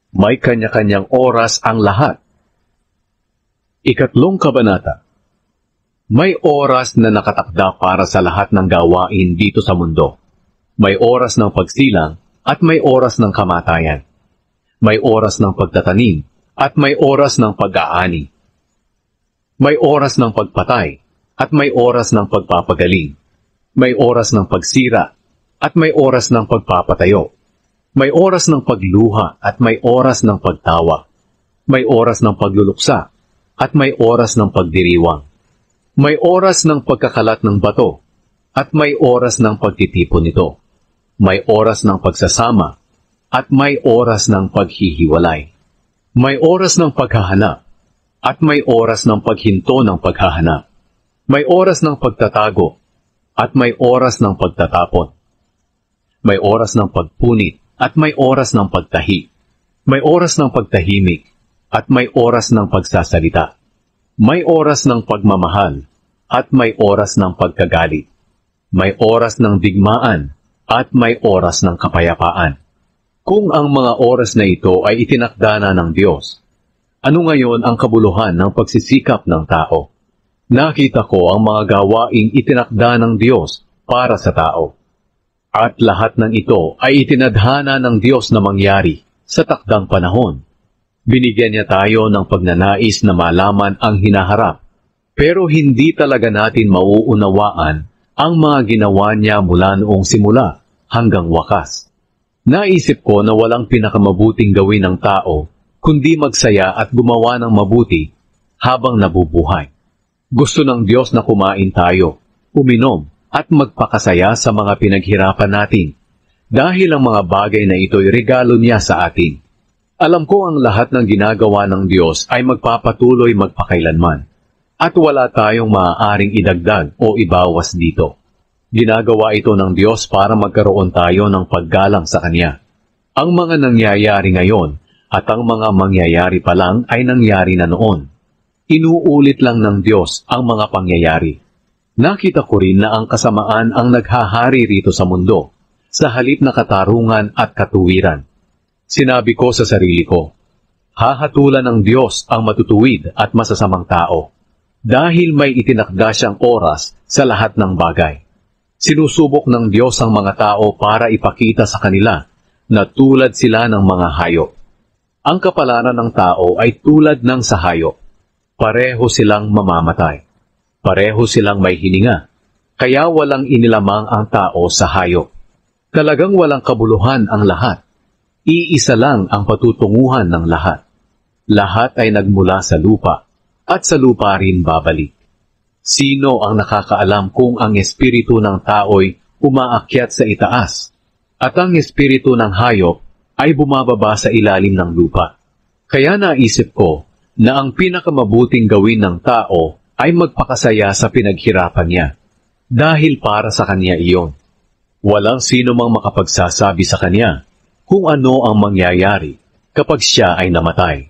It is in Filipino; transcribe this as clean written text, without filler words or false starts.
May kanya-kanyang oras ang lahat. Ikatlong kabanata. May oras na nakatakda para sa lahat ng gawain dito sa mundo. May oras ng pagsilang at may oras ng kamatayan. May oras ng pagtatanim at may oras ng pag-aani. May oras ng pagpatay at may oras ng pagpapagaling. May oras ng pagsira at may oras ng pagpapatayo. May oras ng pagluha at may oras ng pagtawa. May oras ng pagluluksa at may oras ng pagdiriwang. May oras ng pagkakalat ng bato at may oras ng pagtitipon nito. May oras ng pagsasama at may oras ng paghihiwalay. May oras ng paghahanap at may oras ng paghinto ng paghahanap. May oras ng pagtatago at may oras ng pagtatapon. May oras ng pagpunit at may oras ng pagtahi. May oras ng pagtahimik at may oras ng pagsasalita. May oras ng pagmamahal at may oras ng pagkagalit. May oras ng digmaan at may oras ng kapayapaan. Kung ang mga oras na ito ay itinakda na ng Diyos, ano ngayon ang kabuluhan ng pagsisikap ng tao? Nakita ko ang mga gawaing itinakda ng Diyos para sa tao. At lahat ng ito ay itinadhana ng Diyos na mangyari sa takdang panahon. Binigyan niya tayo ng pagnanais na malaman ang hinaharap, pero hindi talaga natin mauunawaan ang mga ginawa niya mula noong simula hanggang wakas. Naisip ko na walang pinakamabuting gawin ng tao kundi magsaya at gumawa ng mabuti habang nabubuhay. Gusto ng Diyos na kumain tayo, uminom, at magpakasaya sa mga pinaghirapan natin, dahil ang mga bagay na ito'y regalo niya sa atin. Alam ko ang lahat ng ginagawa ng Diyos ay magpapatuloy magpakailanman, at wala tayong maaaring idagdag o ibawas dito. Ginagawa ito ng Diyos para magkaroon tayo ng paggalang sa Kanya. Ang mga nangyayari ngayon at ang mga mangyayari pa lang ay nangyari na noon. Inuulit lang ng Diyos ang mga pangyayari. Nakita ko rin na ang kasamaan ang naghahari rito sa mundo, sa halip na katarungan at katuwiran. Sinabi ko sa sarili ko, hahatulan ng Diyos ang matutuwid at masasamang tao, dahil may itinakda siyang oras sa lahat ng bagay. Sinusubok ng Diyos ang mga tao para ipakita sa kanila na tulad sila ng mga hayop. Ang kapalaran ng tao ay tulad ng sa hayop. Pareho silang mamamatay. Pareho silang may hininga. Kaya walang inilamang ang tao sa hayop. Talagang walang kabuluhan ang lahat. Iisa lang ang patutunguhan ng lahat. Lahat ay nagmula sa lupa, at sa lupa rin babalik. Sino ang nakakaalam kung ang espiritu ng tao'y umaakyat sa itaas, at ang espiritu ng hayop ay bumababa sa ilalim ng lupa? Kaya naisip ko na ang pinakamabuting gawin ng tao ay magpakasaya sa pinaghirapan niya, dahil para sa kanya iyon. Walang sino mang makapagsasabi sa kanya kung ano ang mangyayari kapag siya ay namatay.